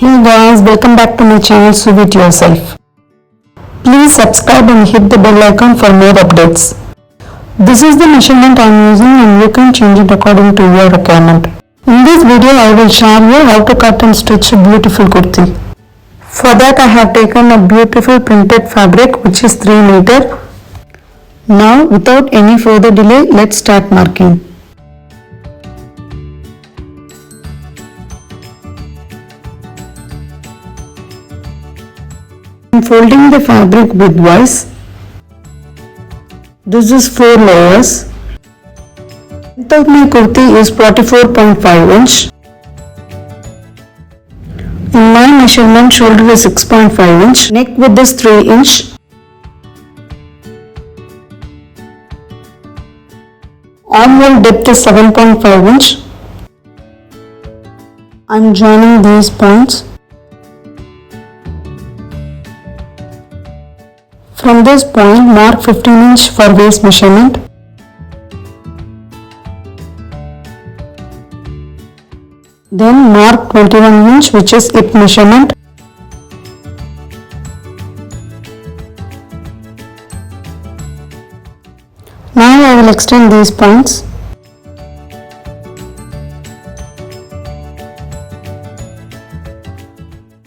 Hey guys, welcome back to my channel Sew It Yourself. Please subscribe and hit the bell icon for more updates. This is the measurement I am using and you can change it according to your requirement. In this video I will show you how to cut and stitch a beautiful kurti. For that I have taken a beautiful printed fabric which is 3 meter. Now without any further delay, let's start marking. I'm folding the fabric widthwise. This is 4 layers. Length of my kurti is 44.5 inch. In my measurement, shoulder is 6.5 inch. Neck width is 3 inch. Armhole depth is 7.5 inch. I'm joining these points. From this point, mark 15 inch for waist measurement. Then mark 21 inch which is hip measurement. Now I will extend these points.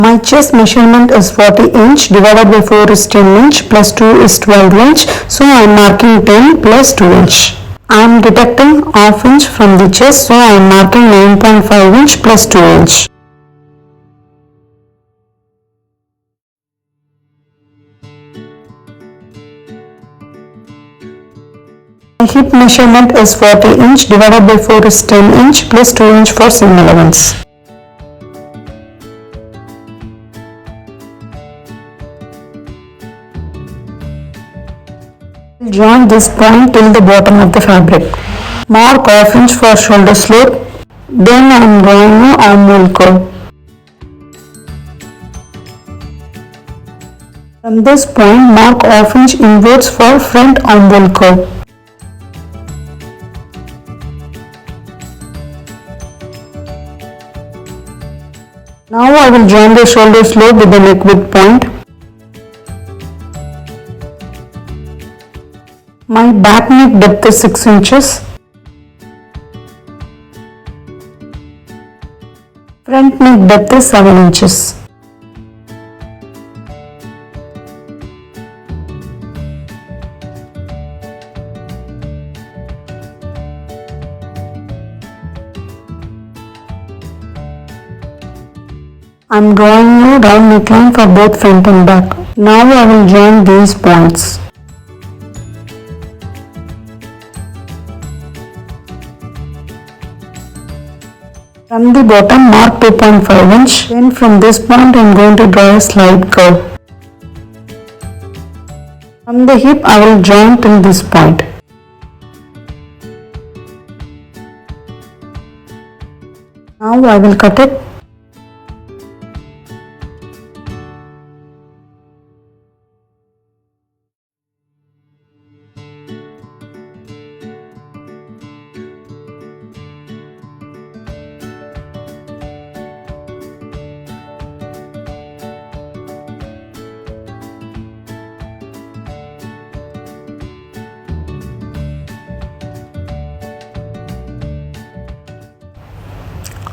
My chest measurement is 40 inch divided by 4 is 10 inch plus 2 is 12 inch. So I am marking 10 plus 2 inch. I am deducting half inch from the chest, so I am marking 9.5 inch plus 2 inch. My hip measurement is 40 inch divided by 4 is 10 inch plus 2 inch for seam allowance. Join this point till the bottom of the fabric. Mark half inch for shoulder slope. Then I am drawing an armhole curve. From this point, mark half inch inwards for front armhole curve. Now I will join the shoulder slope with the neck width point. My back neck depth is 6 inches. Front neck depth is 7 inches. I am drawing a round neckline for both front and back. Now I will join these points. From the bottom, mark 2.5 inch. Then from this point I am going to draw a slide curve. From the hip I will join till this point. Now I will cut it.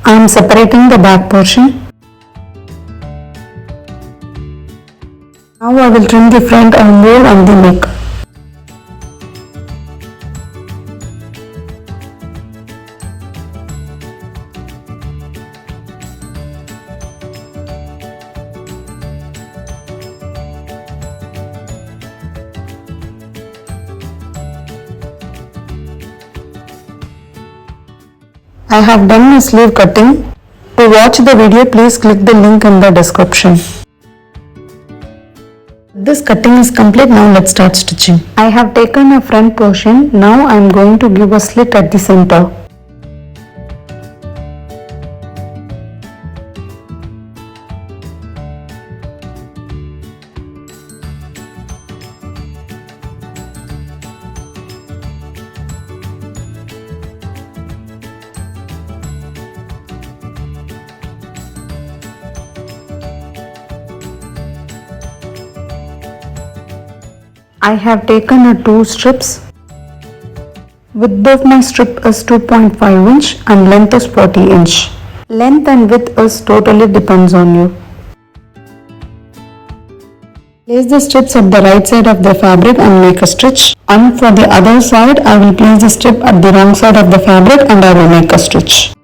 I am separating the back portion. Now I will trim the front armhole and the neck. I have done my sleeve cutting. To watch the video, please click the link in the description. This cutting is complete. Now let's start stitching. I have taken a front portion. Now I am going to give a slit at the center. I have taken a 2 strips. Width of my strip is 2.5 inch and length is 40 inch. Length and width is totally depends on you. Place the strips at the right side of the fabric and make a stitch. And for the other side, I will place the strip at the wrong side of the fabric and I will make a stitch.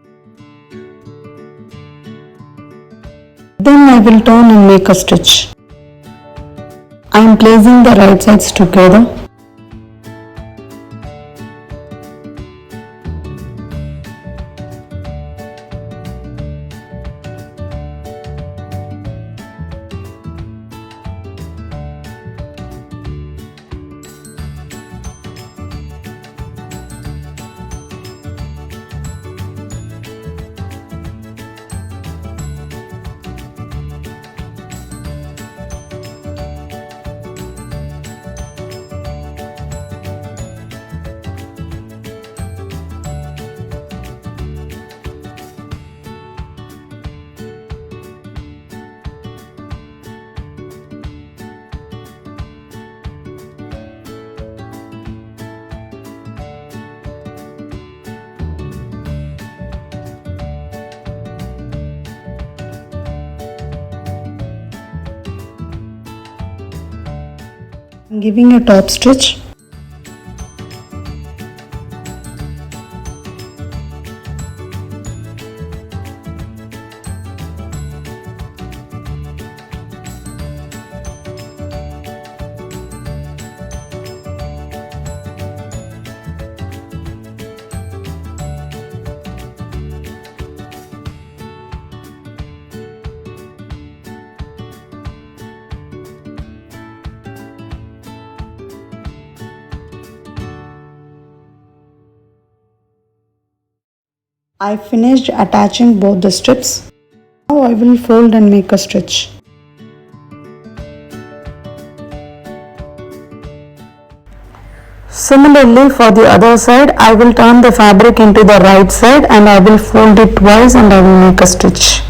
Then I will turn and make a stitch. I am placing the right sides together. I am giving a top stitch. I finished attaching both the strips. Now I will fold and make a stitch. Similarly, for the other side, I will turn the fabric into the right side and I will fold it twice and I will make a stitch.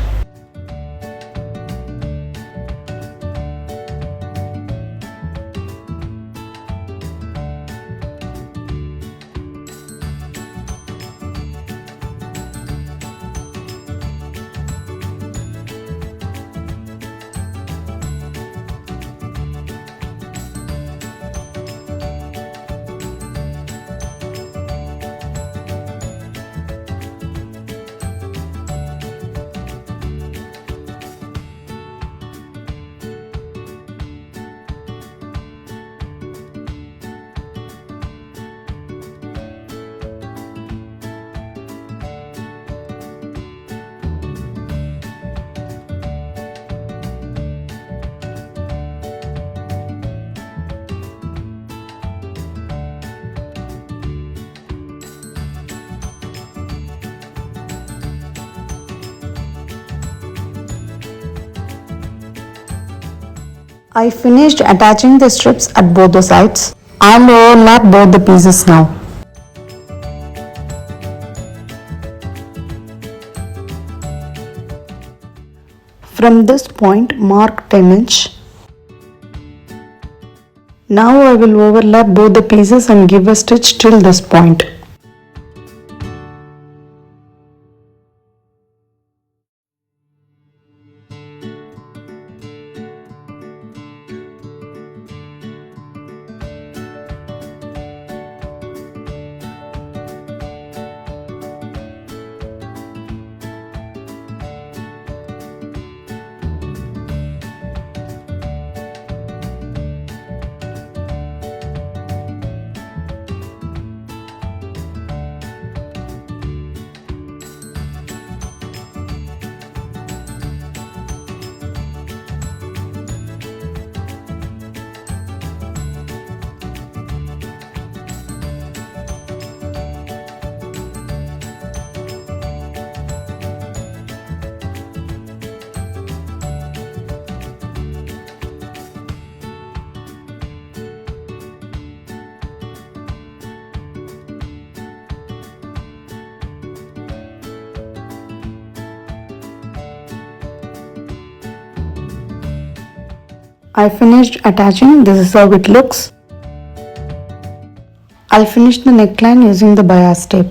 I finished attaching the strips at both the sides. I'll overlap both the pieces now. From this point, mark 10 inch. Now I will overlap both the pieces and give a stitch till this point. I finished attaching. This is how it looks. I'll finish the neckline using the bias tape.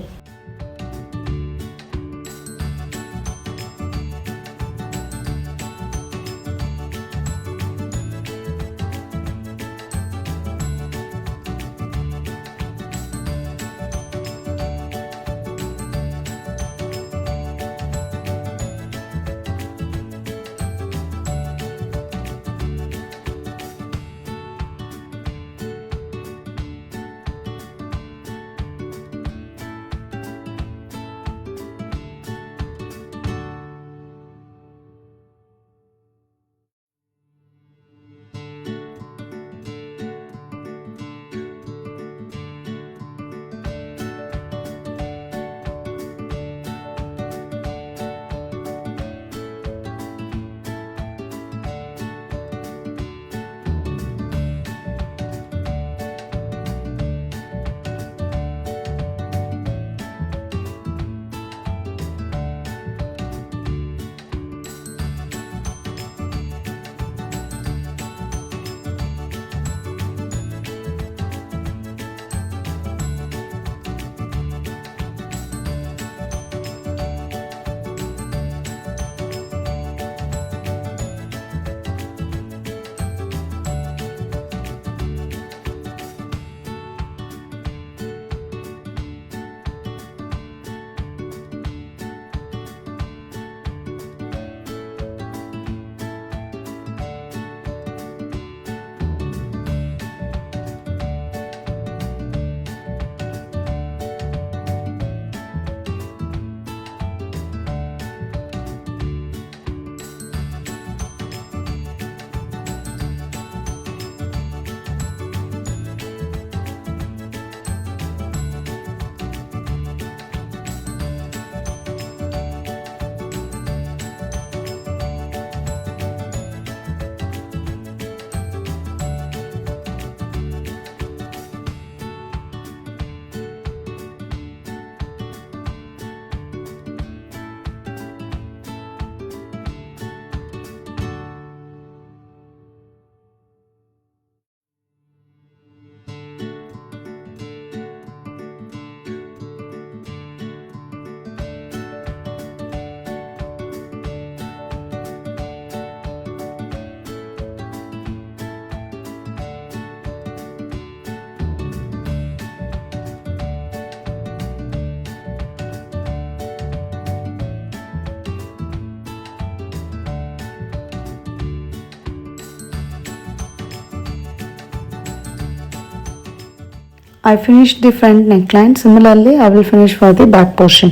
I finished the front neckline. Similarly, I will finish for the back portion.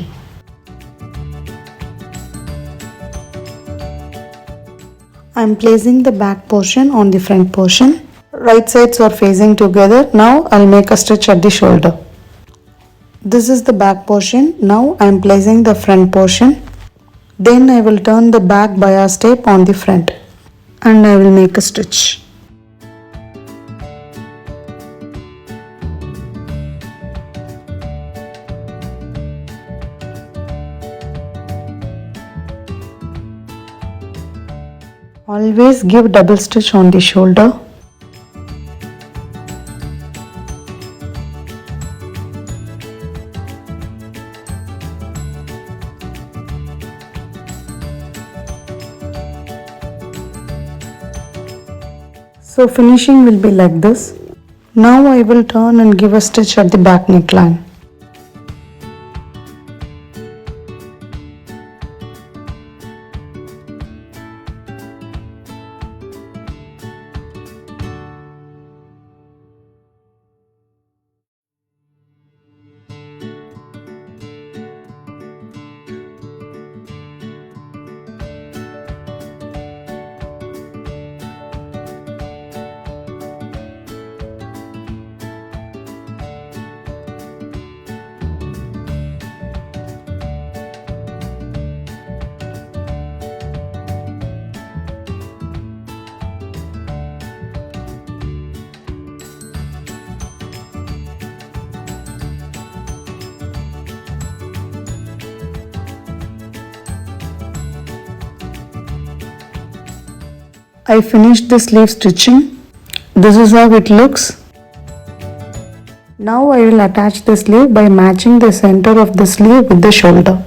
I am placing the back portion on the front portion. Right sides are facing together. Now I'll make a stitch at the shoulder. This is the back portion. Now I am placing the front portion. Then I will turn the back bias tape on the front and I will make a stitch. Always give double stitch on the shoulder. So finishing will be like this. Now I will turn and give a stitch at the back neckline. I finished the sleeve stitching. This is how it looks. Now I will attach the sleeve by matching the center of the sleeve with the shoulder.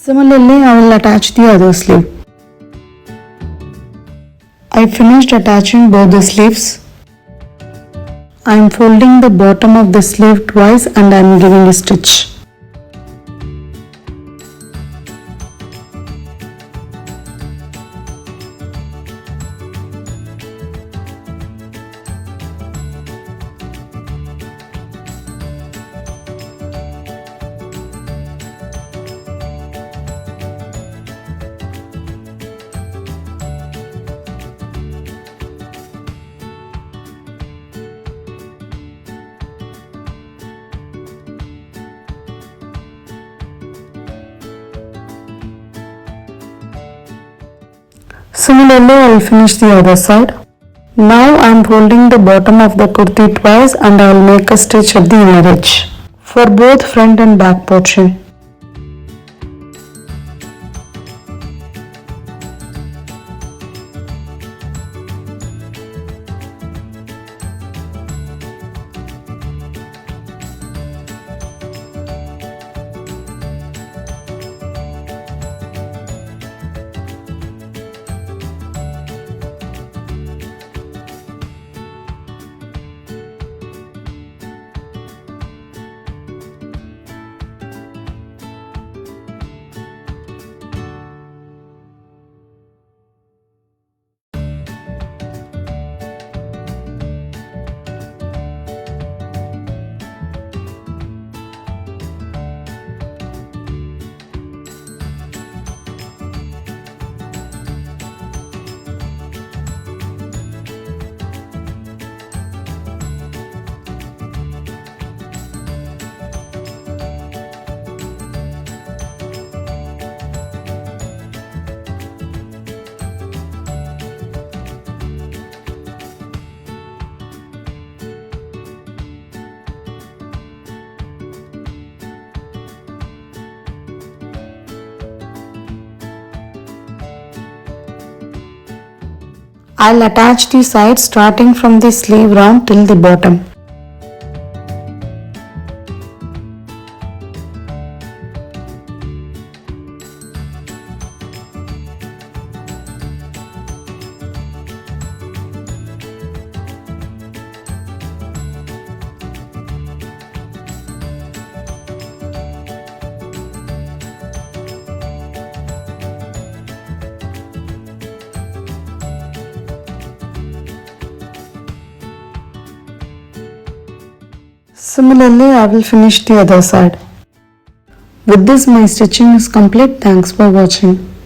Similarly, I will attach the other sleeve. I finished attaching both the sleeves. I am folding the bottom of the sleeve twice and I am giving a stitch. Similarly, I will finish the other side. Now I am folding the bottom of the kurti twice and I will make a stitch at the inner edge for both front and back portion. I'll attach the sides starting from the sleeve round till the bottom. Similarly, I will finish the other side. With this, my stitching is complete. Thanks for watching.